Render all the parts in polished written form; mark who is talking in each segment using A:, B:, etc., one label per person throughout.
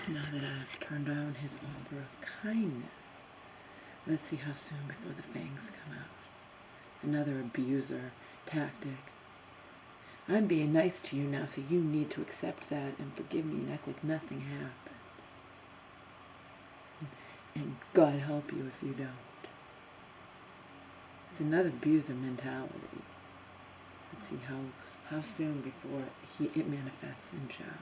A: Now that I've turned down his offer of kindness, let's see how soon before the fangs come out. Another abuser tactic. I'm being nice to you now, so you need to accept that and forgive me and act like nothing happened. And God help you if you don't. It's another abuser mentality. Let's see how soon before it manifests in Joe.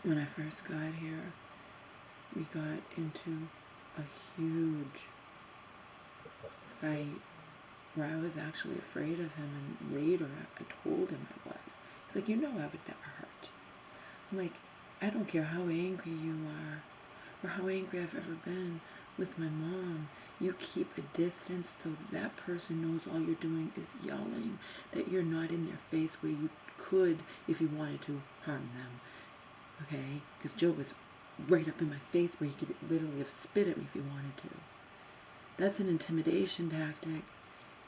A: When I first got here, we got into a huge fight where I was actually afraid of him, and later I told him I was. He's like, you know I would never hurt you. I'm like, I don't care how angry you are or how angry I've ever been with my mom. You keep a distance so that person knows all you're doing is yelling, that you're not in their face where you could, if you wanted to, harm them. Okay? Because Joe was right up in my face where he could literally have spit at me if he wanted to. That's an intimidation tactic,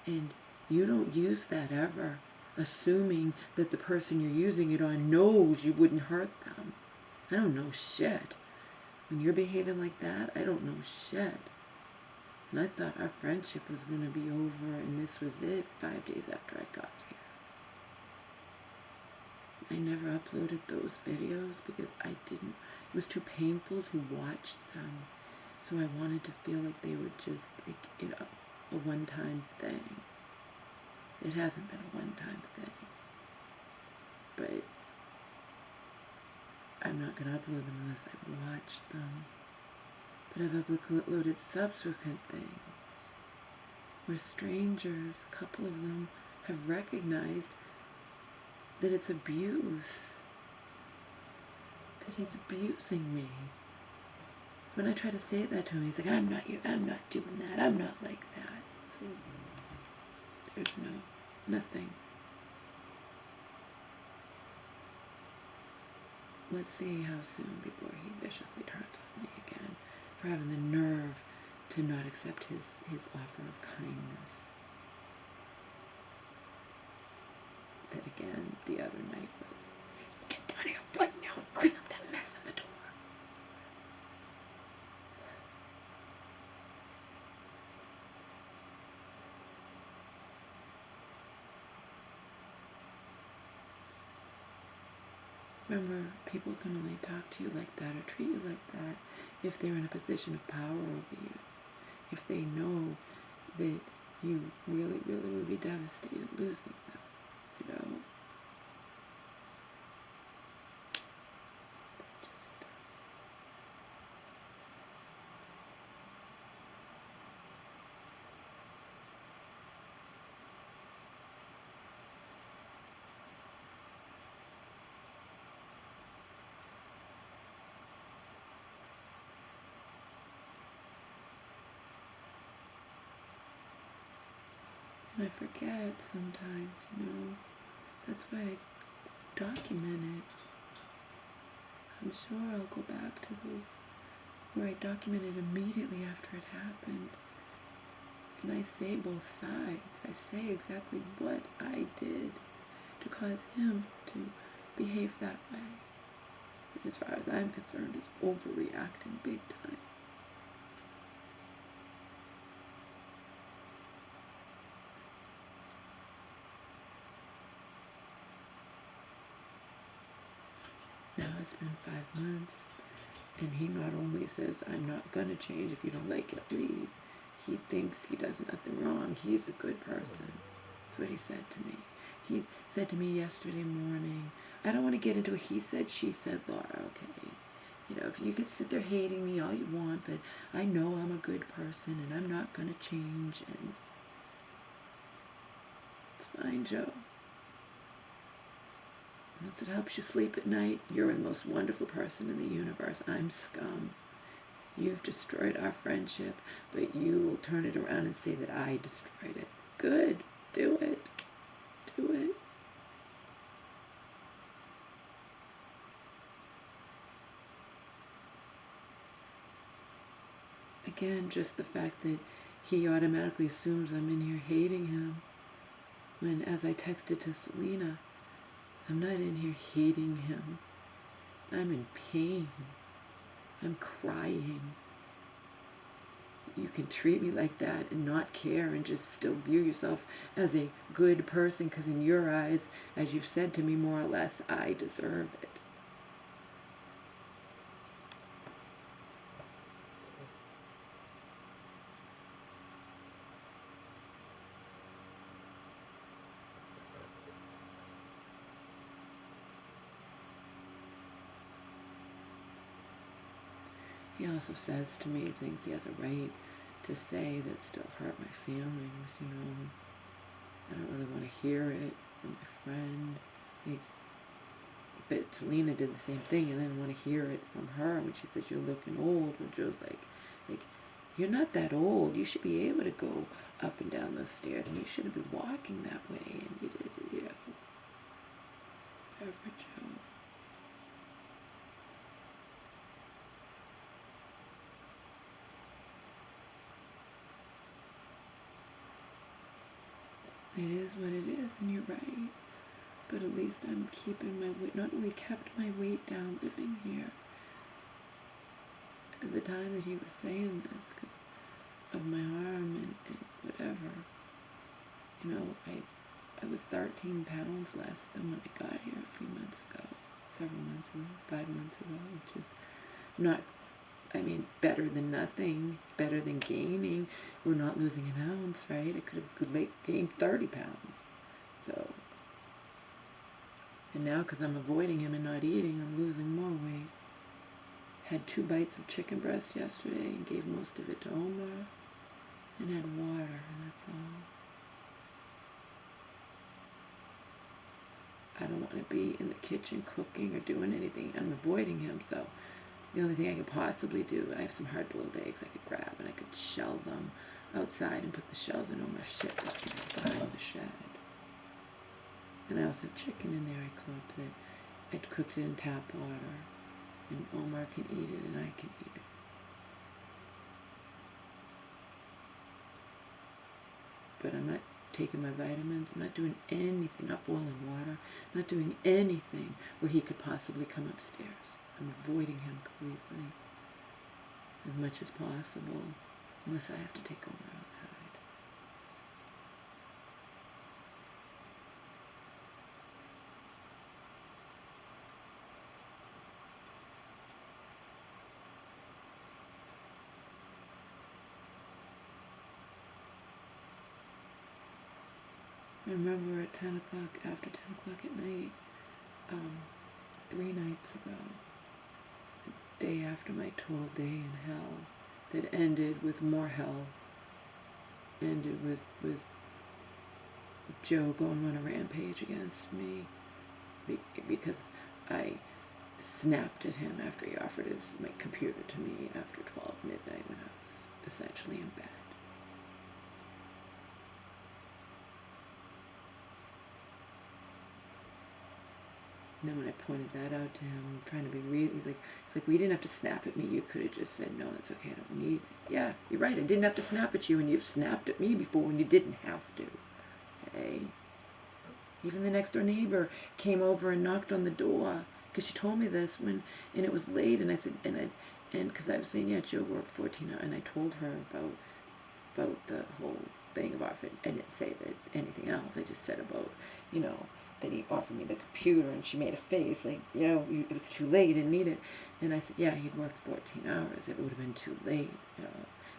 A: and you don't use that ever, assuming that the person you're using it on knows you wouldn't hurt them. I don't know shit. When you're behaving like that, I don't know shit. And I thought our friendship was going to be over, and this was it 5 days after I got here. I never uploaded those videos because it was too painful to watch them. So I wanted to feel like they were just like, a one-time thing. It hasn't been a one-time thing. But I'm not going to upload them unless I watch them. But I've uploaded subsequent things where strangers, a couple of them, have recognized that it's abuse. That he's abusing me. When I try to say that to him, he's like, I'm not doing that, I'm not like that. So there's nothing. Let's see how soon before he viciously turns on me again for having the nerve to not accept his offer of kindness. That again, the other night was, get down here right now and clean up that mess in the door. Remember, people can only talk to you like that or treat you like that if they're in a position of power over you. If they know that you really, really would be devastated losing them, you know? And I forget sometimes, that's why I document it. I'm sure I'll go back to those where I documented immediately after it happened. And I say both sides. I say exactly what I did to cause him to behave that way. Which, as far as I'm concerned, is overreacting big time. Now it's been 5 months, and he not only says, I'm not gonna change, if you don't like it, leave. He thinks he does nothing wrong. He's a good person. That's what he said to me. He said to me yesterday morning, I don't want to get into a he said, she said, Laura, okay? If you could sit there hating me all you want, but I know I'm a good person, and I'm not gonna change, and it's fine, Joe. Once it helps you sleep at night, you're the most wonderful person in the universe. I'm scum. You've destroyed our friendship, but you will turn it around and say that I destroyed it. Good. Do it. Do it. Again, just the fact that he automatically assumes I'm in here hating him. When, as I texted to Selena, I'm not in here hating him. I'm in pain. I'm crying. You can treat me like that and not care and just still view yourself as a good person because in your eyes, as you've said to me more or less, I deserve it. He also says to me things he has a right to say that still hurt my feelings, you know. I don't really want to hear it from my friend. Like, but Selena did the same thing, and I didn't want to hear it from her when she said, you're looking old. When Joe's like, you're not that old. You should be able to go up and down those stairs, and you shouldn't be walking that way. And you did, you know. Whatever, Joe. It is what it is, and you're right. But at least I'm keeping my weight, not only kept my weight down living here. At the time that he was saying this, because of my arm and whatever, you know, I was 13 pounds less than when I got here a few months ago, several months ago, 5 months ago, which is not, I mean, better than nothing, better than gaining. We're not losing an ounce, right? I could have gained 30 pounds. So, and now because I'm avoiding him and not eating, I'm losing more weight. Had 2 bites of chicken breast yesterday and gave most of it to Omar, and had water, and that's all. I don't want to be in the kitchen cooking or doing anything. I'm avoiding him, so the only thing I could possibly do, I have some hard-boiled eggs I could grab, and I could shell them outside and put the shells in Omar's shit bucket behind the shed. And I also have chicken in there I cooked that I cooked it in tap water, and Omar can eat it and I can eat it. But I'm not taking my vitamins, I'm not doing anything, not boiling water, not doing anything where he could possibly come upstairs. I'm avoiding him completely, as much as possible, unless I have to take Omar outside. I remember at 10 o'clock, after 10 o'clock at night, 3 nights ago, the day after my total day in hell, that ended with more hell, ended with Joe going on a rampage against me, because I snapped at him after he offered my computer to me after 12 midnight when I was essentially in bed. And then when I pointed that out to him, trying to be real, he's like, well, you didn't have to snap at me. You could have just said, no, it's okay, I don't need it. Yeah, you're right, I didn't have to snap at you, and you've snapped at me before when you didn't have to. Okay? Even the next door neighbor came over and knocked on the door, because she told me this and it was late, and I said, and because I was saying, yeah, Joe worked 14 hours, and I told her about the whole thing about it. I didn't say that anything else. I just said about, you know, that he offered me the computer, and she made a face like, you know, it was too late, you didn't need it. And I said, yeah, he'd worked 14 hours. It would have been too late, you know.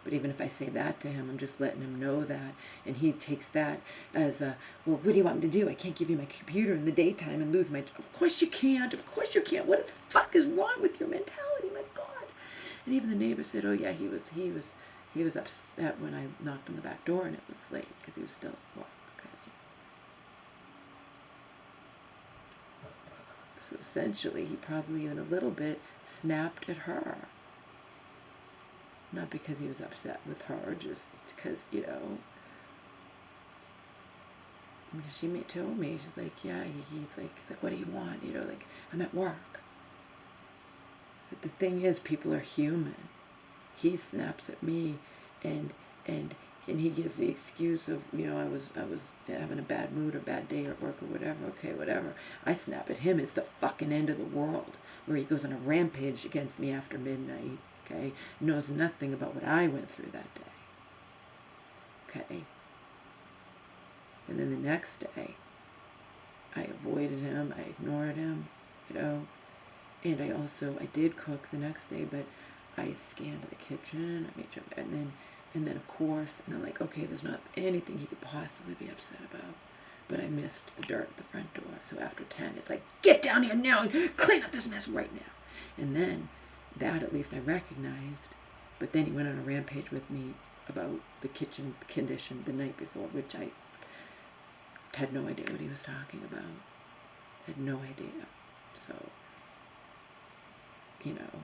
A: But even if I say that to him, I'm just letting him know that. And he takes that as a, well, what do you want me to do? I can't give you my computer in the daytime and lose my, of course you can't. Of course you can't. What the fuck is wrong with your mentality? My God. And even the neighbor said, oh yeah, he was upset when I knocked on the back door and it was late because he was still at work. So essentially, he probably even a little bit snapped at her. Not because he was upset with her, just because, you know, because she told me, she's like, yeah, he's like, what do you want? You know, like, I'm at work. But the thing is, people are human. He snaps at me, and and he gives the excuse of, you know, I was having a bad mood or bad day at work or whatever. Okay, whatever. I snap at him. It's the fucking end of the world, where he goes on a rampage against me after midnight. Okay, knows nothing about what I went through that day. Okay, and then the next day, I avoided him. I ignored him. You know, and I did cook the next day, but I scanned the kitchen. I made sure, and then of course, and I'm like, okay, there's not anything he could possibly be upset about. But I missed the dirt at the front door. So after 10, it's like, get down here now and clean up this mess right now. And then that at least I recognized. But then he went on a rampage with me about the kitchen condition the night before, which I had no idea what he was talking about. Had no idea. So, you know,